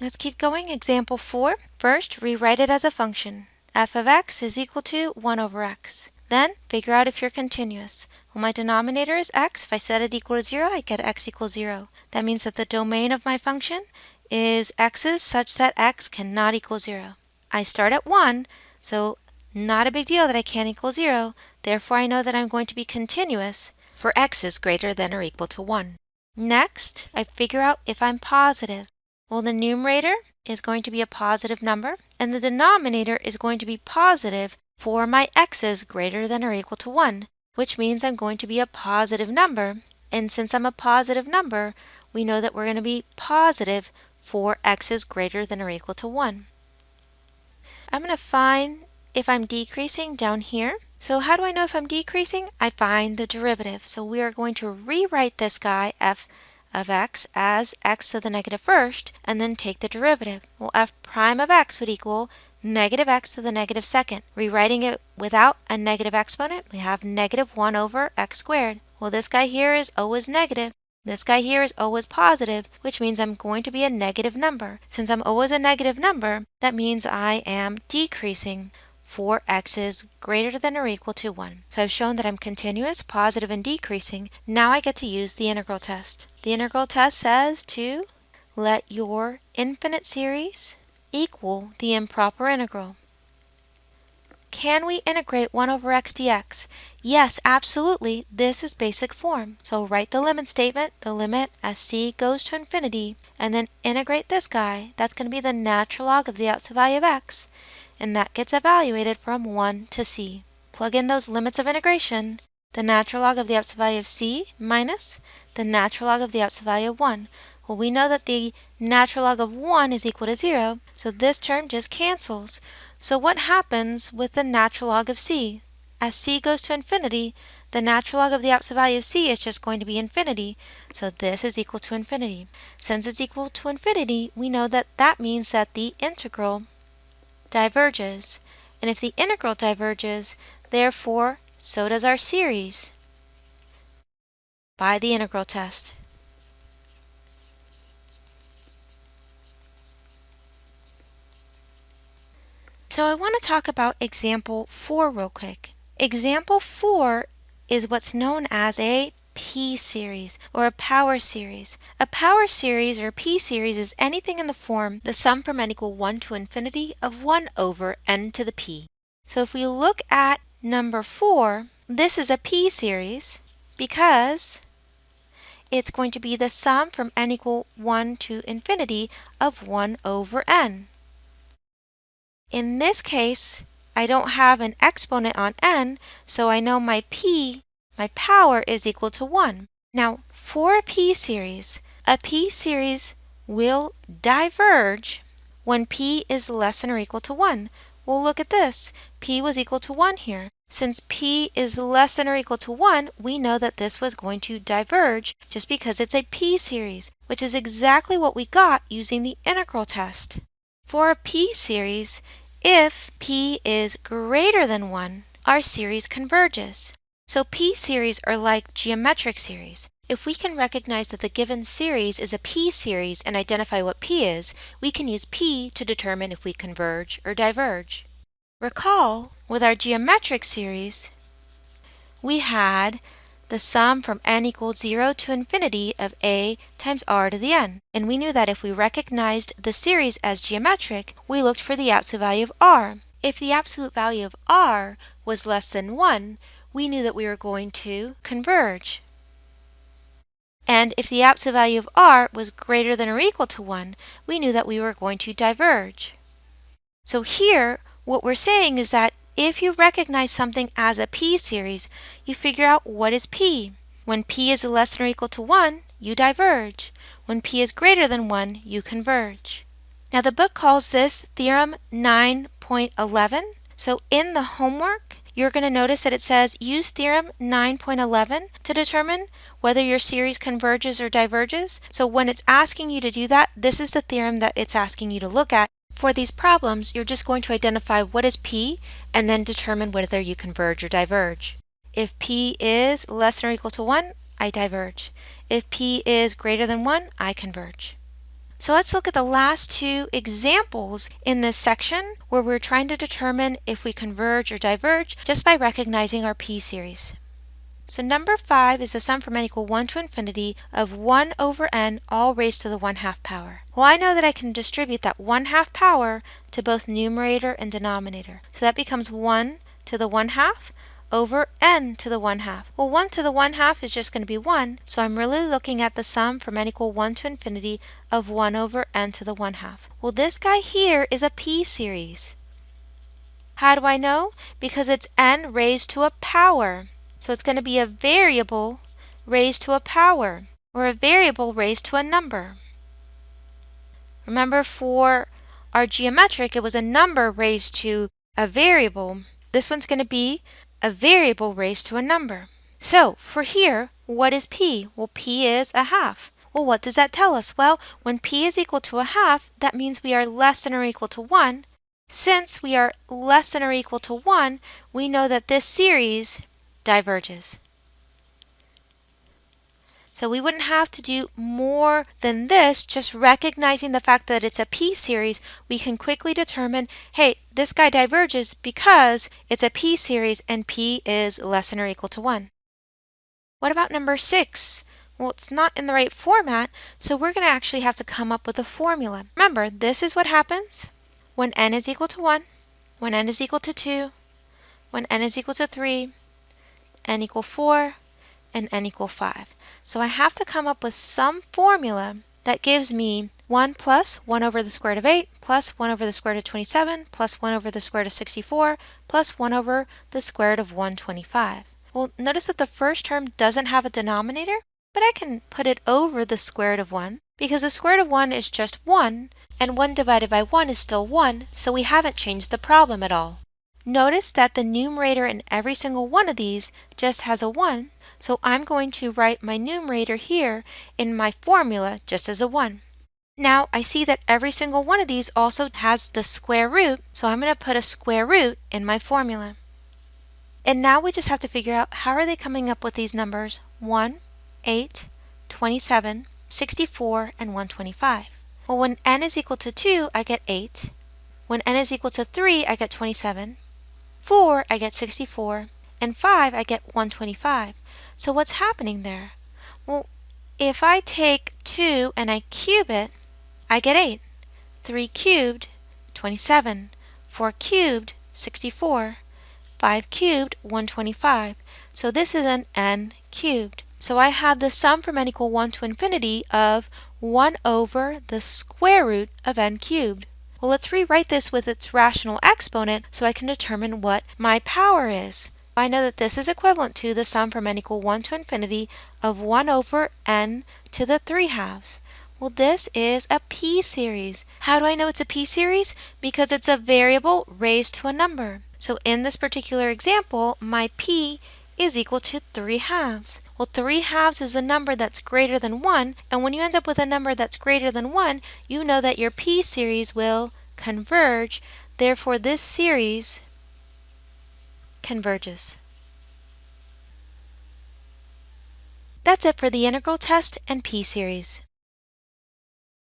Let's keep going. Example 4. First, rewrite it as a function. F of x is equal to 1 over x. Then, figure out if you're continuous. Well, my denominator is x. If I set it equal to 0, I get x equals 0. That means that the domain of my function is x's such that x cannot equal 0. I start at 1, so not a big deal that I can't equal 0. Therefore, I know that I'm going to be continuous for x's greater than or equal to 1. Next, I figure out if I'm positive. Well, the numerator is going to be a positive number, and the denominator is going to be positive for my x's greater than or equal to 1, which means I'm going to be a positive number. And since I'm a positive number, we know that we're going to be positive for x's greater than or equal to 1. I'm going to find if I'm decreasing down here. So how do I know if I'm decreasing? I find the derivative. So we are going to rewrite this guy, f of x, as x to the negative first, and then take the derivative. Well, f prime of x would equal negative x to the negative second. Rewriting it without a negative exponent, we have negative 1 over x squared. Well, this guy here is always negative. This guy here is always positive, which means I'm going to be a negative number. Since I'm always a negative number, that means I am decreasing for x's greater than or equal to 1. So I've shown that I'm continuous, positive, and decreasing. Now I get to use the integral test. The integral test says to let your infinite series equal the improper integral. Can we integrate 1 over x dx? Yes, absolutely. This is basic form. So write the limit statement, the limit as c goes to infinity, and then integrate this guy. That's going to be the natural log of the absolute value of x, and that gets evaluated from 1 to c. Plug in those limits of integration, the natural log of the absolute value of c minus the natural log of the absolute value of 1. Well, we know that the natural log of 1 is equal to 0, so this term just cancels. So what happens with the natural log of c? As c goes to infinity, the natural log of the absolute value of c is just going to be infinity, so this is equal to infinity. Since it's equal to infinity, we know that that means that the integral diverges. And if the integral diverges, therefore, so does our series by the integral test. So I want to talk about example 4 real quick. Example 4 is what's known as a p-series or a power series. A power series or p-series is anything in the form the sum from n equal 1 to infinity of 1 over n to the p. So if we look at number 4, this is a p-series because it's going to be the sum from n equal 1 to infinity of 1 over n. In this case, I don't have an exponent on n, so I know my p, my power, is equal to 1. Now, for a p-series will diverge when p is less than or equal to 1. Well, look at this. P was equal to 1 here. Since p is less than or equal to 1, we know that this was going to diverge just because it's a p-series, which is exactly what we got using the integral test. For a p-series, if p is greater than 1, our series converges. So p-series are like geometric series. If we can recognize that the given series is a p-series and identify what p is, we can use p to determine if we converge or diverge. Recall, with our geometric series, we had the sum from n equals 0 to infinity of a times r to the n. And we knew that if we recognized the series as geometric, we looked for the absolute value of r. If the absolute value of r was less than 1, we knew that we were going to converge. And if the absolute value of r was greater than or equal to 1, we knew that we were going to diverge. So here, what we're saying is that if you recognize something as a p-series, you figure out what is p. When p is less than or equal to 1, you diverge. When p is greater than 1, you converge. Now the book calls this Theorem 9.11. So in the homework, you're going to notice that it says use Theorem 9.11 to determine whether your series converges or diverges. So when it's asking you to do that, this is the theorem that it's asking you to look at. For these problems, you're just going to identify what is p and then determine whether you converge or diverge. If p is less than or equal to 1, I diverge. If p is greater than 1, I converge. So let's look at the last two examples in this section where we're trying to determine if we converge or diverge just by recognizing our p-series. So number 5 is the sum from n equal 1 to infinity of 1 over n all raised to the 1/2 power. Well, I know that I can distribute that 1/2 power to both numerator and denominator. So that becomes 1 to the 1/2 over n to the 1/2. Well, 1 to the 1/2 is just going to be 1, so I'm really looking at the sum from n equal 1 to infinity of 1 over n to the 1/2. Well, this guy here is a p-series. How do I know? Because it's n raised to a power. So it's going to be a variable raised to a power, or a variable raised to a number. Remember, for our geometric, it was a number raised to a variable. This one's going to be a variable raised to a number. So for here, what is p? Well, p is a half. Well, what does that tell us? Well, when p is equal to a half, that means we are less than or equal to 1. Since we are less than or equal to 1, we know that this series diverges. So we wouldn't have to do more than this. Just recognizing the fact that it's a p-series, we can quickly determine, hey, this guy diverges because it's a p-series and p is less than or equal to 1. What about number 6? Well, it's not in the right format, so we're going to actually have to come up with a formula. Remember, this is what happens when n is equal to 1, when n is equal to 2, when n is equal to 3, n equal 4, and n equal 5. So I have to come up with some formula that gives me 1 plus 1 over the square root of 8 plus 1 over the square root of 27 plus 1 over the square root of 64 plus 1 over the square root of 125. Well, notice that the first term doesn't have a denominator, but I can put it over the square root of 1 because the square root of 1 is just 1, and 1 divided by 1 is still 1, so we haven't changed the problem at all. Notice that the numerator in every single one of these just has a 1, so I'm going to write my numerator here in my formula just as a 1. Now I see that every single one of these also has the square root, so I'm going to put a square root in my formula. And now we just have to figure out how are they coming up with these numbers 1, 8, 27, 64, and 125. Well, when n is equal to 2, I get 8. When n is equal to 3, I get 27. 4, I get 64. And 5, I get 125. So what's happening there? Well, if I take 2 and I cube it, I get 8. 3 cubed, 27. 4 cubed, 64. 5 cubed, 125. So this is an n cubed. So I have the sum from n equal 1 to infinity of 1 over the square root of n cubed. Well, let's rewrite this with its rational exponent so I can determine what my power is. I know that this is equivalent to the sum from n equal 1 to infinity of 1 over n to the 3/2. Well, this is a p-series. How do I know it's a p-series? Because it's a variable raised to a number. So in this particular example, my p is equal to 3/2. Well, 3/2 is a number that's greater than 1, and when you end up with a number that's greater than 1, you know that your p-series will converge. Therefore, this series converges. That's it for the integral test and p-series.